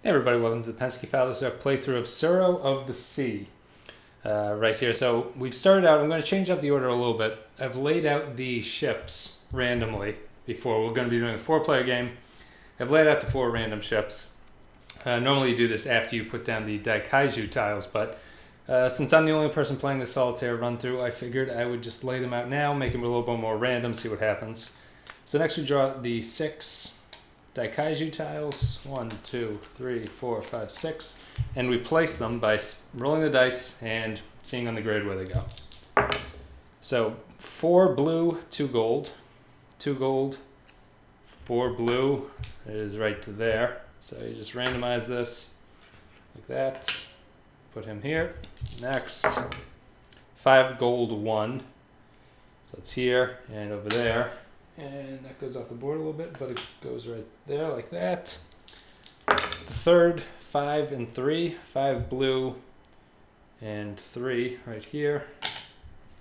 Hey everybody, welcome to the Pensky File. This is our playthrough of Tsuro of the Sea right here. So we've started out, I'm going to change up the order a little bit. I've laid out the ships randomly before. We're going to be doing a 4-player game. I've laid out the 4 random ships. Normally you do this after you put down the daikaiju tiles, but since I'm the only person playing the Solitaire run through, I figured I would just lay them out now, make them a little bit more random, see what happens. So next we draw the 6 daikaiju tiles, 1, 2, 3, 4, 5, 6, and we place them by rolling the dice and seeing on the grid where they go. So 4 blue, 2 gold, 2 gold, 4 blue is right to there. So you just randomize this like that, put him here. Next, 5 gold, 1, so it's here and over there. And that goes off the board a little bit, but it goes right there like that. The third, 5 and 3. 5 blue and 3 right here.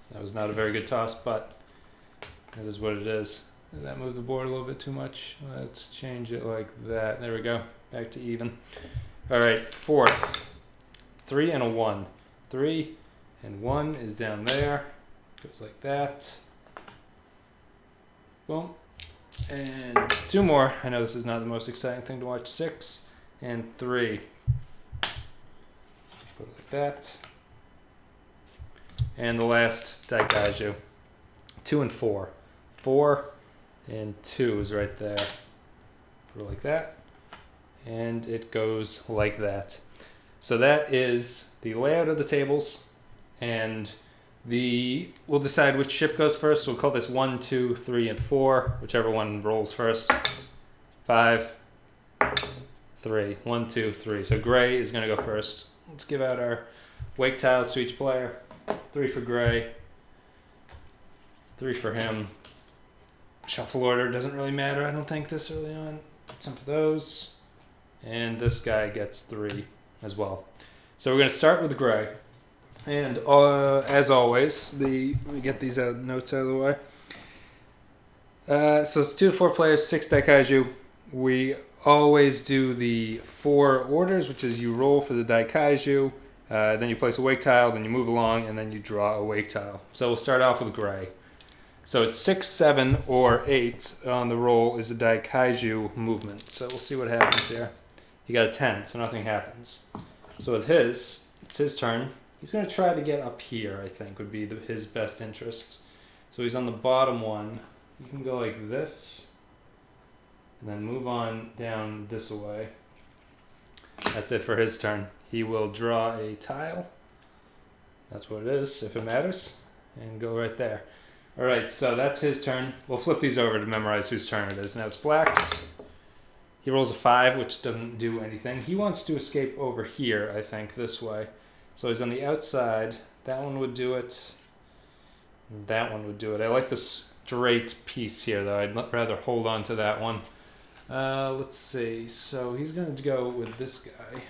That was not a very good toss, but that is what it is. Did that move the board a little bit too much? Let's change it like that. There we go. Back to even. All right, fourth. 3 and a 1. 3 and 1 is down there. Goes like that. Boom. And 2 more. I know this is not the most exciting thing to watch. 6 and 3. Put it like that. And the last daikaiju. 2 and 4. 4 and 2 is right there. Put it like that. And it goes like that. So that is the layout of the tables. And we'll decide which ship goes first. So we'll call this 1, 2, 3, and 4, whichever one rolls first. 5, 3. 1, 2, 3. So gray is going to go first. Let's give out our wake tiles to each player. 3 for gray. 3 for him. Shuffle order doesn't really matter, I don't think, this early on. Some of those. And this guy gets 3 as well. So we're going to start with gray. And as always, we get these notes out of the way. So it's 2 to 4 players, 6 daikaiju. We always do the 4 orders, which is you roll for the daikaiju, then you place a wake tile, then you move along, and then you draw a wake tile. So we'll start off with gray. So it's 6, 7, or 8 on the roll is a daikaiju movement. So we'll see what happens here. He got a 10, so nothing happens. So with it's his turn. He's going to try to get up here, I think, would be his best interest. So he's on the bottom one. You can go like this, and then move on down this way. That's it for his turn. He will draw a tile. That's what it is, if it matters, and go right there. All right, so that's his turn. We'll flip these over to memorize whose turn it is. Now it's black's. He rolls a 5, which doesn't do anything. He wants to escape over here, I think, this way. So he's on the outside. That one would do it. That one would do it. I like this straight piece here, though. I'd rather hold on to that one. Let's see. So he's going to go with this guy,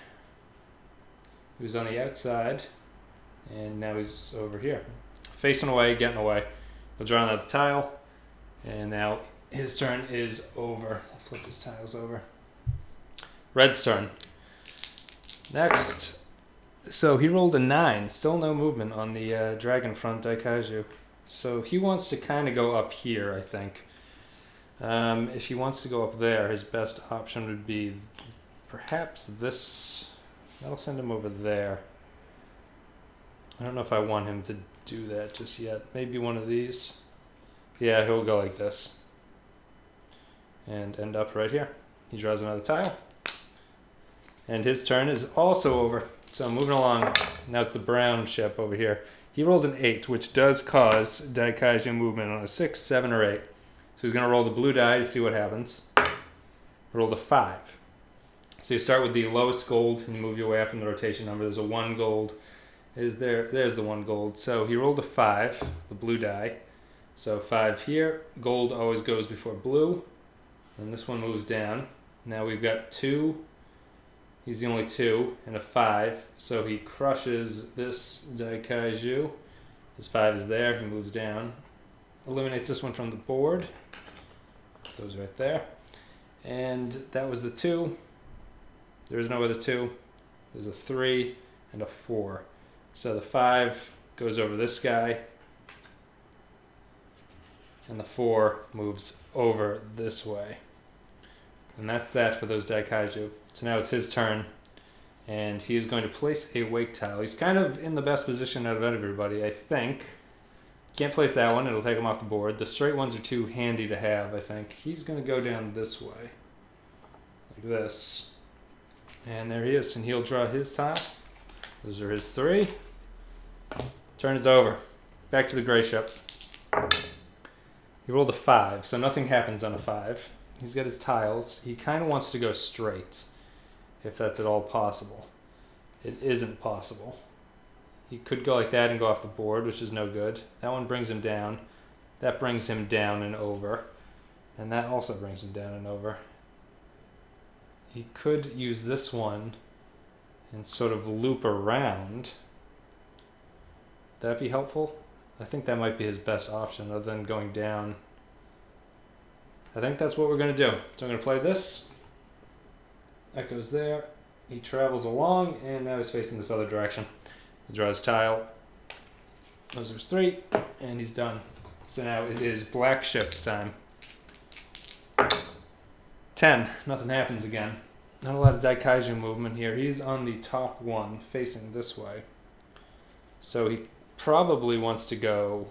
who's on the outside. And now he's over here. Facing away, getting away. He'll draw another tile. And now his turn is over. I'll flip his tiles over. Red's turn. Next. So he rolled a 9, still no movement on the dragon front daikaiju. So he wants to kind of go up here, I think. If he wants to go up there, his best option would be perhaps this. That'll send him over there. I don't know if I want him to do that just yet. Maybe one of these. Yeah, he'll go like this. And end up right here. He draws another tile. And his turn is also over. So moving along, now it's the brown ship over here. He rolls an 8, which does cause daikaiju movement on a 6, 7, or 8. So he's going to roll the blue die to see what happens. Rolled a 5. So you start with the lowest gold and you move your way up in the rotation number. There's a 1 gold. There's the 1 gold. So he rolled a 5, the blue die. So 5 here. Gold always goes before blue. And this one moves down. Now we've got 2. He's the only 2 and a 5, so he crushes this daikaiju. His 5 is there, he moves down. Eliminates this one from the board. Goes right there. And that was the 2. There's no other 2. There's a 3 and a 4. So the 5 goes over this guy, and the 4 moves over this way. And that's that for those daikaiju. So now it's his turn, and he is going to place a wake tile. He's kind of in the best position out of everybody, I think. Can't place that one, it'll take him off the board. The straight ones are too handy to have, I think. He's going to go down this way, like this. And there he is, and he'll draw his tile. Those are his 3. Turn is over. Back to the gray ship. He rolled a 5, so nothing happens on a 5. He's got his tiles. He kind of wants to go straight, if that's at all possible. It isn't possible. He could go like that and go off the board, which is no good. That one brings him down. That brings him down and over. And that also brings him down and over. He could use this one and sort of loop around. That'd be helpful. I think that might be his best option other than going down. I think that's what we're going to do. So I'm going to play this. That goes there. He travels along, and now he's facing this other direction. He draws tile. Those are his 3, and he's done. So now it is black ship's time. 10. Nothing happens again. Not a lot of daikaiju movement here. He's on the top one, facing this way. So he probably wants to go,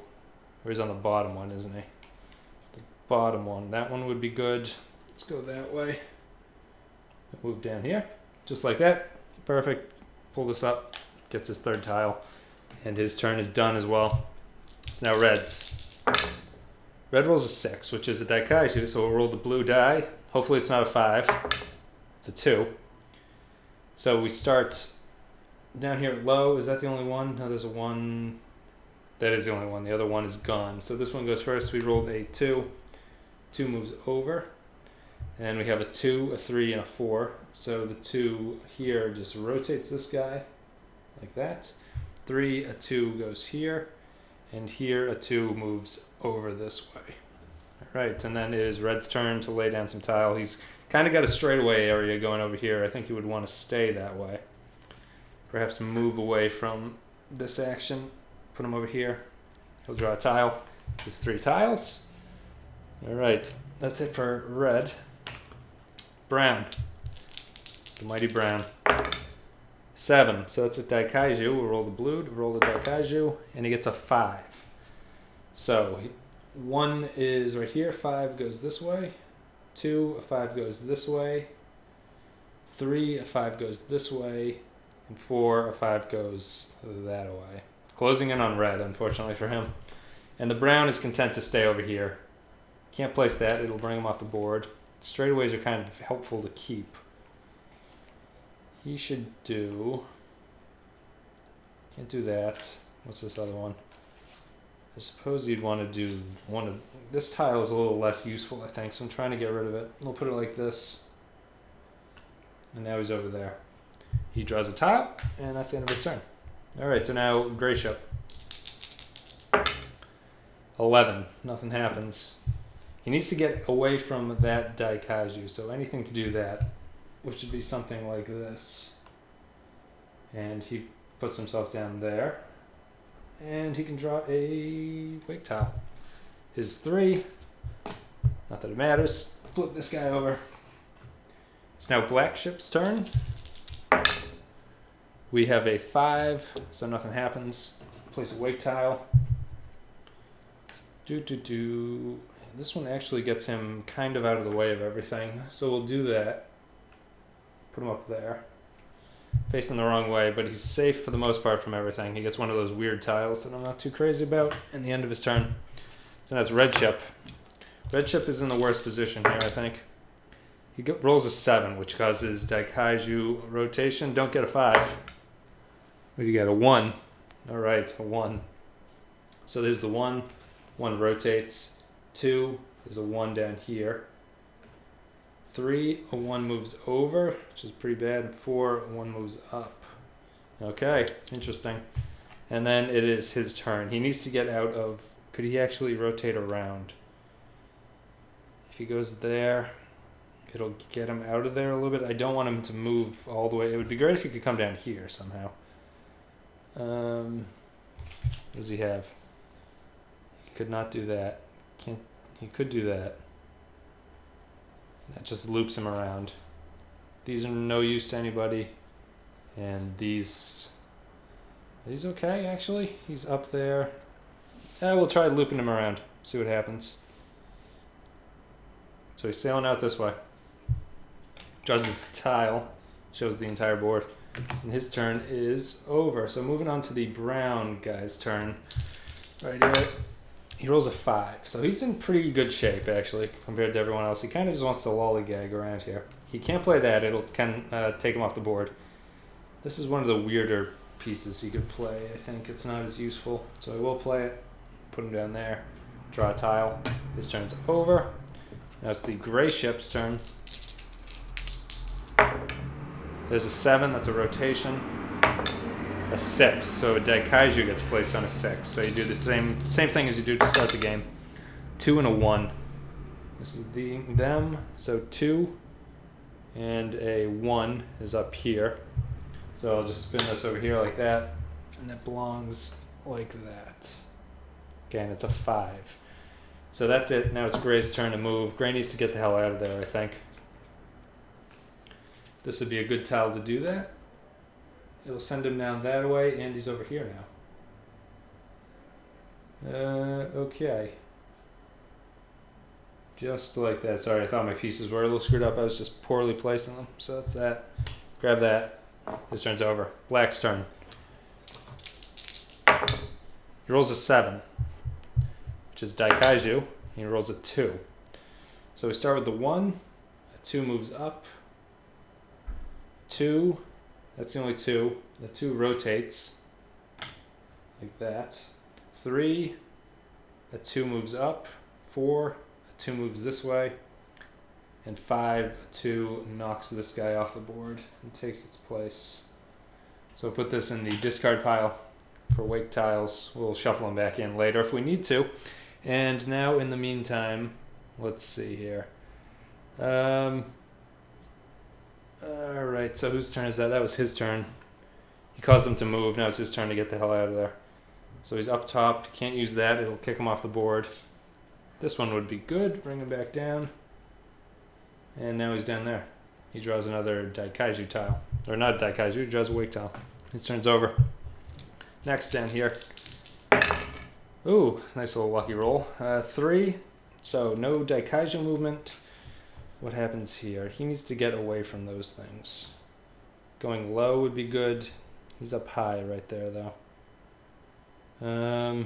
or he's on the bottom one, isn't he? The bottom one. That one would be good. Let's go that way. Move down here. Just like that. Perfect. Pull this up. Gets his 3rd tile. And his turn is done as well. It's now Red's. Red rolls a 6, which is a daikaiju, so we'll roll the blue die. Hopefully it's not a 5. It's a 2. So we start down here at low. Is that the only one? No, there's a 1. That is the only one. The other one is gone. So this one goes first. We rolled a 2. 2 moves over. And we have a 2, a 3, and a 4. So the 2 here just rotates this guy like that. 3, a 2 goes here. And here a 2 moves over this way. All right, and then it is Red's turn to lay down some tile. He's kind of got a straightaway area going over here. I think he would want to stay that way. Perhaps move away from this action. Put him over here. He'll draw a tile. His 3 tiles. All right, that's it for Red. Brown. The mighty Brown. 7. So that's a daikaiju. We'll roll the blue to roll the daikaiju, and he gets a 5. So 1 is right here. 5 goes this way. 2, a 5 goes this way. 3, a 5 goes this way. And 4, a 5 goes that way. Closing in on Red, unfortunately for him. And the Brown is content to stay over here. Can't place that. It'll bring him off the board. Straightaways are kind of helpful to keep. He should do... Can't do that. What's this other one? I suppose you'd want to do one of... This tile is a little less useful, I think, so I'm trying to get rid of it. We'll put it like this. And now he's over there. He draws a tile, and that's the end of his turn. Alright, so now Gray Ship. 11. Nothing happens. He needs to get away from that daikaiju, so anything to do that, which would be something like this. And he puts himself down there. And he can draw a wake tile. His 3. Not that it matters. Flip this guy over. It's now Black Ship's turn. We have a 5, so nothing happens. Place a wake tile. This one actually gets him kind of out of the way of everything. So we'll do that. Put him up there. Facing the wrong way, but he's safe for the most part from everything. He gets one of those weird tiles that I'm not too crazy about in the end of his turn. So that's Red Ship. Red Ship is in the worst position here, I think. He rolls a 7, which causes daikaiju rotation. Don't get a 5. What do you got? A 1. All right, a 1. So there's the 1. 1 rotates. 2 is a 1 down here. 3, a 1 moves over, which is pretty bad. 4, a 1 moves up. Okay, interesting. And then it is his turn. He needs to get out of... Could he actually rotate around? If he goes there, it'll get him out of there a little bit. I don't want him to move all the way. It would be great if he could come down here somehow. What does he have? He could not do that. Can't. He could do that. That just loops him around. These are no use to anybody. And these... Are these okay, actually? He's up there. Yeah, we'll try looping him around. See what happens. So he's sailing out this way. Draws his tile. Shows the entire board. And his turn is over. So moving on to the brown guy's turn. Right here. He rolls a 5. So he's in pretty good shape, actually, compared to everyone else. He kind of just wants to lollygag around here. He can't play that. It'll take him off the board. This is one of the weirder pieces he could play. I think it's not as useful. So I will play it. Put him down there. Draw a tile. His turn's over. Now it's the gray ship's turn. There's a 7. That's a rotation. A 6. So a daikaiju gets placed on a 6. So you do the same thing as you do to start the game. 2 and a 1. This is them. So 2 and a 1 is up here. So I'll just spin this over here like that. And it belongs like that. Again, it's a 5. So that's it. Now it's Gray's turn to move. Gray needs to get the hell out of there, I think. This would be a good tile to do that. It'll send him down that way, and he's over here now. Okay. Just like that. Sorry, I thought my pieces were a little screwed up. I was just poorly placing them. So that's that. Grab that. His turn's over. Black's turn. He rolls a 7, which is daikaiju. He rolls a 2. So we start with the 1. A 2 moves up. 2. That's the only 2. The 2 rotates. Like that. 3. A 2 moves up. 4. A 2 moves this way. And 5. A 2 knocks this guy off the board and takes its place. So we'll put this in the discard pile for wake tiles. We'll shuffle them back in later if we need to. And now in the meantime, let's see here. Alright, so whose turn is that? That was his turn. He caused him to move. Now it's his turn to get the hell out of there. So he's up top. Can't use that. It'll kick him off the board. This one would be good. Bring him back down. And now he's down there. He draws another daikaiju tile. Or not daikaiju, he draws a wake tile. His turn's over. Next down here. Ooh, nice little lucky roll. 3. So no daikaiju movement. What happens here? He needs to get away from those things. Going low would be good. He's up high right there, though. Or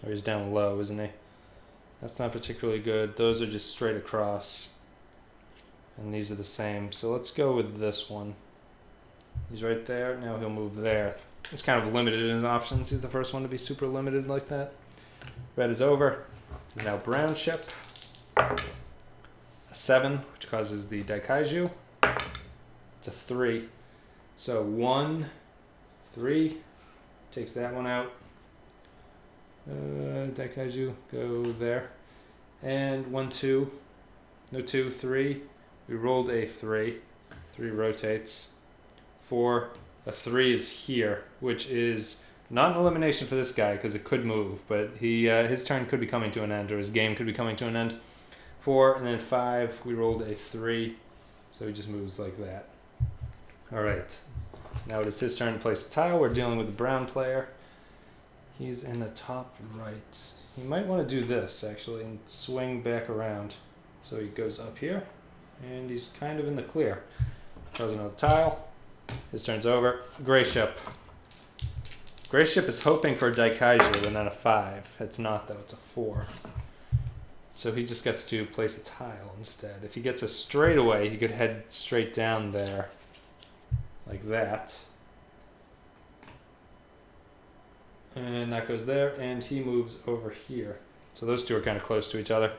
he's down low, isn't he? That's not particularly good. Those are just straight across. And these are the same. So let's go with this one. He's right there. Now he'll move there. He's kind of limited in his options. He's the first one to be super limited like that. Red is over. He's now brown ship. A 7, which causes the daikaiju. It's a 3. So 1, 3. Takes that one out. Daikaiju, go there. And 1, 2. No 2, 3. We rolled a 3. 3 rotates. 4. A 3 is here, which is not an elimination for this guy because it could move, but his turn could be coming to an end, or his game could be coming to an end. 4 and then 5. We rolled a 3, so he just moves like that. All right. Now it is his turn to place a tile. We're dealing with the brown player. He's in the top right. He might want to do this, actually, and swing back around. So he goes up here, and he's kind of in the clear. Throws another tile. His turn's over. Gray ship. Gray ship is hoping for a daikaiju and then a 5. It's not, though. It's a 4. So he just gets to place a tile instead. If he gets a straightaway, he could head straight down there. Like that. And that goes there, and he moves over here. So those two are kind of close to each other.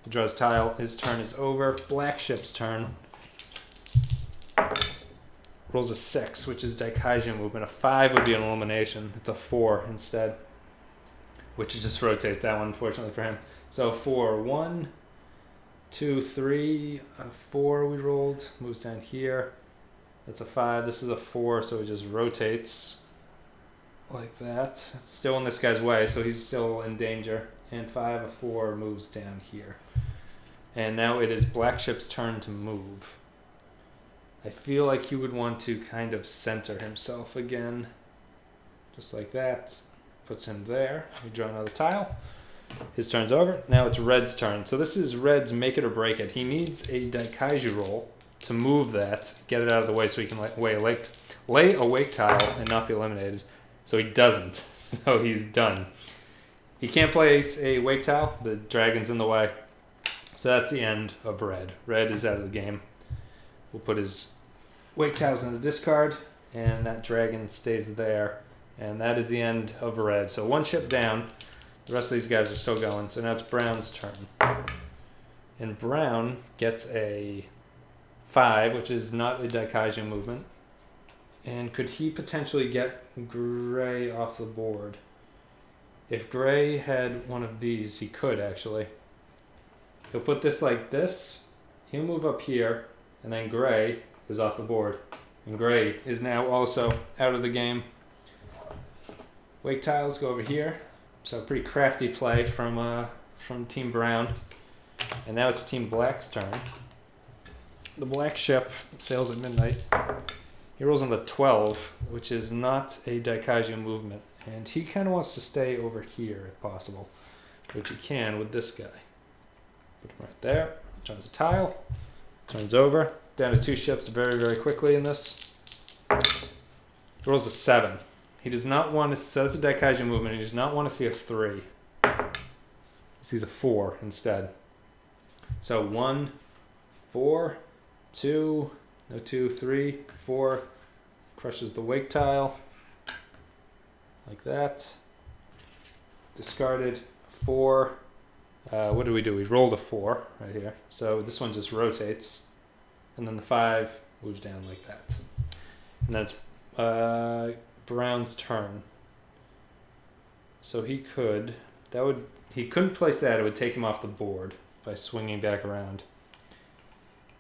He draws tile. His turn is over. Black ship's turn. Rolls a 6, which is daikaiju movement. A 5 would be an elimination. It's a 4 instead, which just rotates that one, unfortunately for him. So 4, 1, 2, 3, a 4 we rolled, moves down here. That's a 5. This is a 4, so it just rotates like that. It's still in this guy's way, so he's still in danger. And 5, a 4 moves down here. And now it is Black Ship's turn to move. I feel like he would want to kind of center himself again. Just like that. Puts him there. We draw another tile. His turn's over. Now it's Red's turn. So this is Red's make it or break it. He needs a daikaiju roll to move that, get it out of the way so he can lay a wake tile and not be eliminated. So he doesn't. So he's done. He can't place a wake tile. The dragon's in the way. So that's the end of Red. Red is out of the game. We'll put his wake tiles in the discard, and that dragon stays there. And that is the end of Red. So 1 ship down. The rest of these guys are still going. So now it's Brown's turn. And Brown gets a 5, which is not a daikaiju movement. And could he potentially get Gray off the board? If Gray had one of these, he could actually. He'll put this like this. He'll move up here, and then Gray is off the board. And Gray is now also out of the game. Wake tiles go over here. So pretty crafty play from Team Brown. And now it's Team Black's turn. The Black Ship sails at midnight. He rolls on the 12, which is not a daikaiju movement. And he kind of wants to stay over here if possible, which he can with this guy. Put him right there. Turns a tile. Turns over. Down to 2 ships very, very quickly in this. He rolls a 7. He does not want to, so that's a daikaiju movement. He does not want to see a 3. He sees a 4 instead. So 1, 4, 2, no 2, 3, 4. Crushes the wake tile. Like that. Discarded 4. What do? We rolled a 4 right here. So this one just rotates. And then the 5 moves down like that. And that's Brown's turn. So he couldn't place that. It would take him off the board by swinging back around.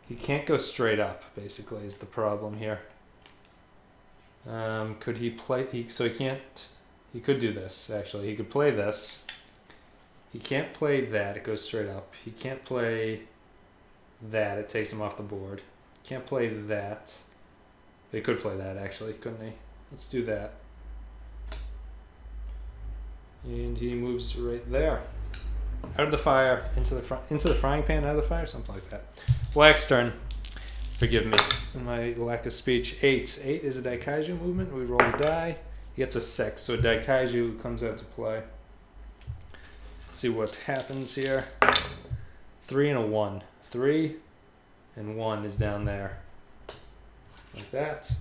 He can't go straight up, basically, is the problem here. Could he play? So he can't. He could do this, actually. He could play this. He can't play that. It goes straight up. He can't play that. It takes him off the board. Can't play that. He could play that, actually, couldn't he? Let's do that. And he moves right there. Out of the fire, into the frying pan, out of the fire, something like that. Black's turn. Forgive me my lack of speech. 8. 8 is a daikaiju movement. We roll the die. He gets a 6, so daikaiju comes out to play. See what happens here. 3 and a 1. 3 and 1 is down there. Like that.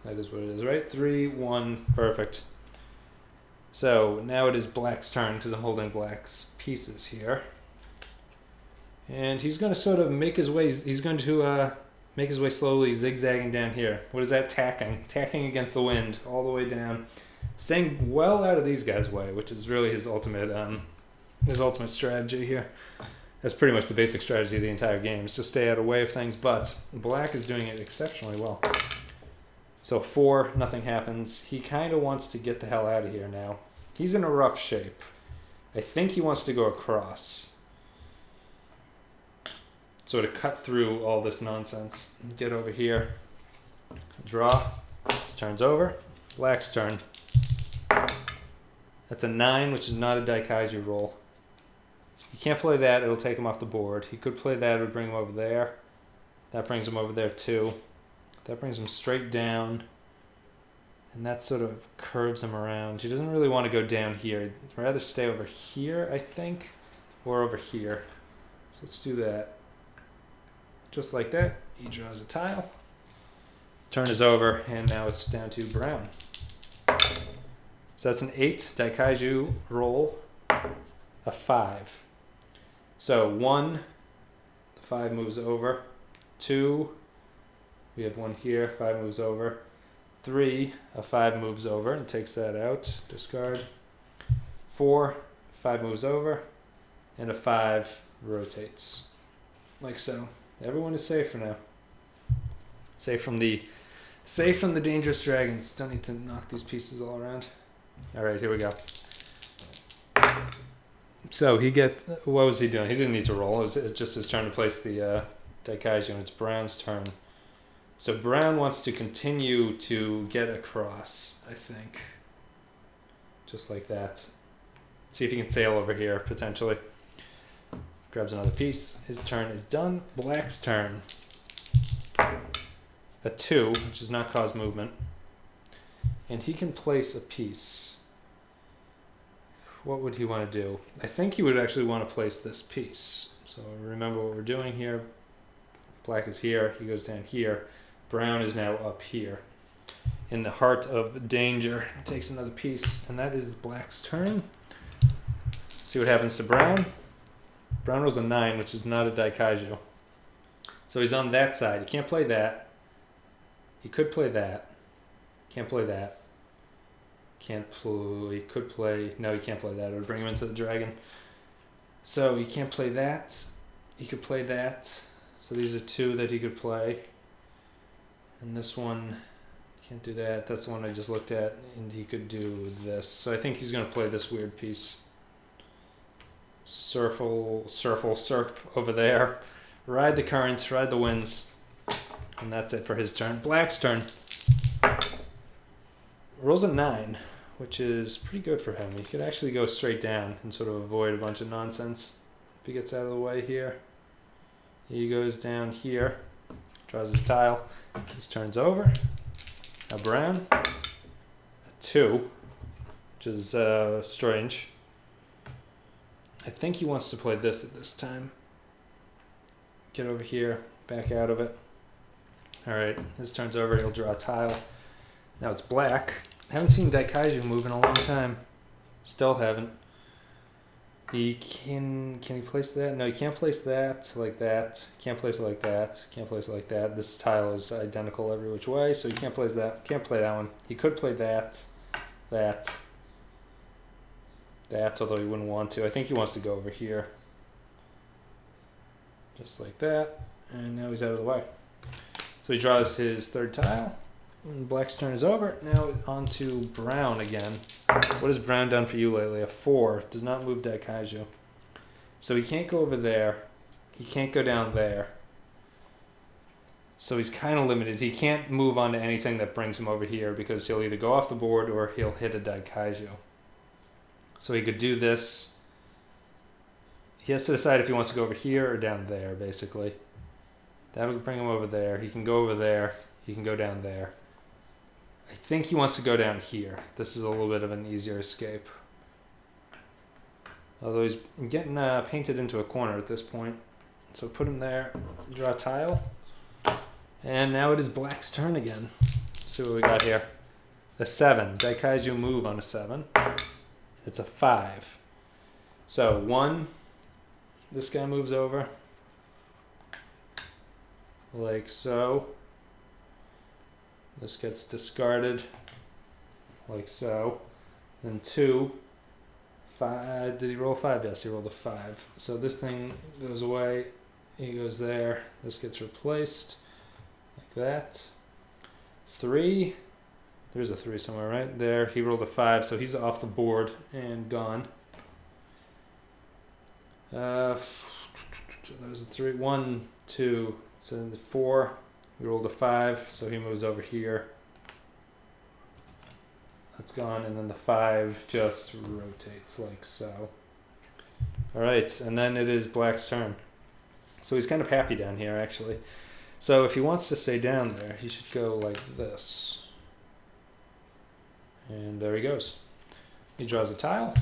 That is what it is, right? 3, 1, perfect. So now it is Black's turn because I'm holding Black's pieces here. And he's going to sort of make his way, make his way slowly, zigzagging down here. What is that? Tacking. Tacking against the wind all the way down. Staying well out of these guys' way, which is really his ultimate strategy here. That's pretty much the basic strategy of the entire game, is to stay out of the way of things, but Black is doing it exceptionally well. So 4, nothing happens. He kind of wants to get the hell out of here now. He's in a rough shape. I think he wants to go across. So to cut through all this nonsense. Get over here. Draw. His turn's over. Black's turn. That's a 9, which is not a daikaiju roll. He can't play that. It'll take him off the board. He could play that. It would bring him over there. That brings him over there too. That brings him straight down. And that sort of curves him around. He doesn't really want to go down here. He'd rather stay over here, I think. Or over here. So let's do that. Just like that. He draws a tile. Turn is over. And now it's down to Brown. So that's an 8 daikaiju roll. A 5. So 1, the 5 moves over. 2, we have 1 here, 5 moves over. 3, a 5 moves over and takes that out. Discard. 4, 5 moves over. And a 5 rotates. Like so. Everyone is safe for now. Safe from the dangerous dragons. Don't need to knock these pieces all around. Alright, here we go. So what was he doing? He didn't need to roll. It's just his turn to place the daikaiju, and it's Brown's turn. So Brown wants to continue to get across, I think. Just like that. See if he can sail over here, potentially. Grabs another piece. His turn is done. Black's turn. A 2, which does not cause movement. And he can place a piece. What would he want to do? I think he would actually want to place this piece. So remember what we're doing here. Black is here. He goes down here. Brown is now up here. In the heart of danger. Takes another piece. And that is Black's turn. See what happens to Brown. Brown rolls a 9, which is not a daikaiju. So he's on that side. He can't play that. He could play that. Can't play that. He could play... No, he can't play that. It would bring him into the dragon. So he can't play that. He could play that. So these are 2 that he could play. And this one... Can't do that. That's the one I just looked at. And he could do this. So I think he's going to play this weird piece. Surf over there. Ride the currents, ride the winds. And that's it for his turn. Black's turn. Rolls a 9, which is pretty good for him. He could actually go straight down and sort of avoid a bunch of nonsense. If he gets out of the way here. He goes down here. Draws his tile. His turn's over. Now Brown. A 2, which is strange. I think he wants to play this at this time. Get over here, back out of it. Alright, his turn's over, he'll draw a tile. Now it's Black. I haven't seen daikaiju move in a long time. Still haven't. Can he place that? No, he can't place that like that. Can't place it like that. Can't place it like that. This tile is identical every which way, so he can't place that. Can't play that one. He could play that. That, although he wouldn't want to. I think he wants to go over here. Just like that. And now he's out of the way. So he draws his 3rd tile. And Black's turn is over. Now on to Brown again. What has Brown done for you lately? A 4. Does not move daikaiju. So he can't go over there. He can't go down there. So he's kind of limited. He can't move on to anything that brings him over here because he'll either go off the board or he'll hit a daikaiju. So he could do this. He has to decide if he wants to go over here or down there, basically. That would bring him over there. He can go over there. He can go down there. I think he wants to go down here. This is a little bit of an easier escape. Although he's getting painted into a corner at this point. So put him there. Draw a tile. And now it is Black's turn again. Let's see what we got here. A 7. Daikaiju move on a 7. It's a 5. So 1, this guy moves over. Like so. This gets discarded. Like so. Then 2. 5. Did he roll 5? Yes, he rolled a 5. So this thing goes away. He goes there. This gets replaced. Like that. 3. There's a 3 somewhere right there. He rolled a 5, so he's off the board and gone. There's a 3. 1, 2. So 4. We rolled a 5, so he moves over here. That's gone, and then the 5 just rotates like so. Alright, and then it is Black's turn. So he's kind of happy down here, actually. So if he wants to stay down there, he should go like this. And there he goes. He draws a tile,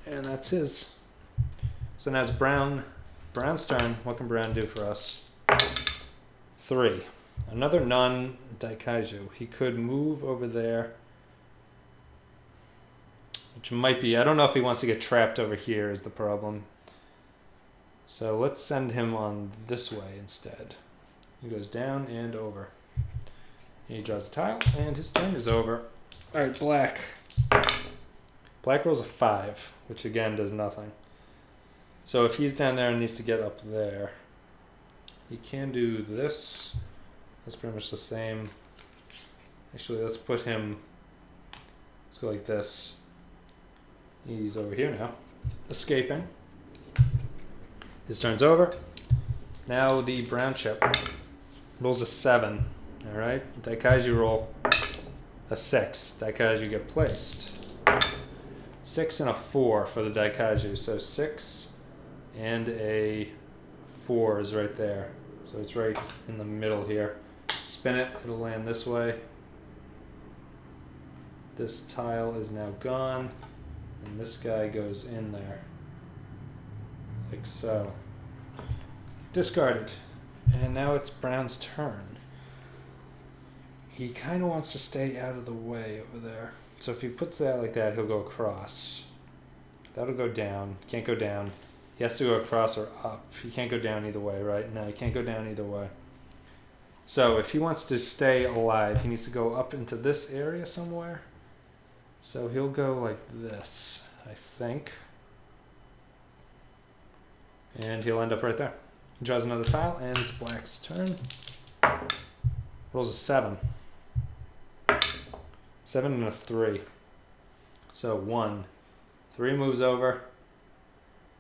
and that's his. So now it's Brown's turn. What can Brown do for us? 3. Another non-daikaiju. He could move over there, which might be... I don't know if he wants to get trapped over here is the problem. So let's send him on this way instead. He goes down and over. He draws a tile, and his turn is over. Alright, Black. Black rolls a 5, which again does nothing. So if he's down there and needs to get up there, he can do this. That's pretty much the same. Actually, let's put him, let's go like this. He's over here now, escaping. His turn's over. Now the brown chip rolls a 7. All right, daikaiju roll a 6. Daikaiju get placed. 6 and a 4 for the daikaiju. So 6 and a 4 is right there. So it's right in the middle here. Spin it, it'll land this way. This tile is now gone, and this guy goes in there. Like so. Discarded. And now it's brown's turn. He kind of wants to stay out of the way over there. So if he puts that like that, he'll go across. That'll go down. Can't go down. He has to go across or up. He can't go down either way, right? No, he can't go down either way. So if he wants to stay alive, he needs to go up into this area somewhere. So he'll go like this, I think. And he'll end up right there. He draws another tile, and it's black's turn. Rolls a 7. 7 and a 3. So 1. 3 moves over.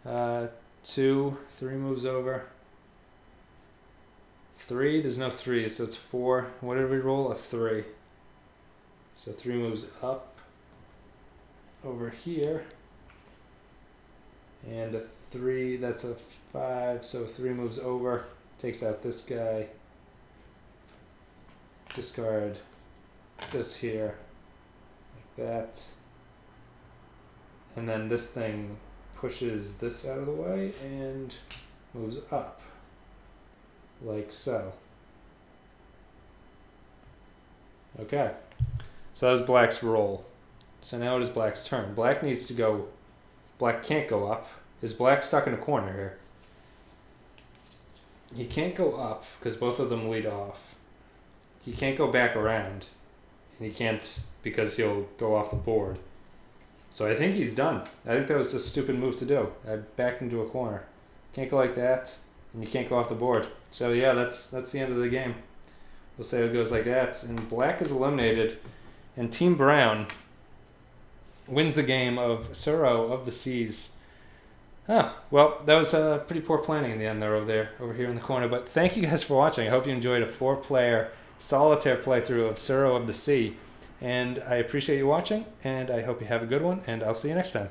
2. 3 moves over. 3. There's no 3, so it's 4. What did we roll? A 3. So 3 moves up over here. And a 3, that's a 5. So 3 moves over. Takes out this guy. Discard this here. Like that. And then this thing pushes this out of the way and moves up. Like so. Okay. So that was black's roll. So now it is black's turn. Black needs to go. Black can't go up. Is black stuck in a corner here? He can't go up because both of them lead off. He can't go back around. And he can't because he'll go off the board. So I think he's done. I think that was a stupid move to do. I backed into a corner. Can't go like that, and you can't go off the board. So yeah, that's the end of the game. We'll say it goes like that. And black is eliminated, and Team Brown wins the game of Tsuro of the Seas. Well, that was pretty poor planning in the end there over here in the corner. But thank you guys for watching. I hope you enjoyed a 4-player solitaire playthrough of Tsuro of the Sea. And I appreciate you watching, and I hope you have a good one, and I'll see you next time.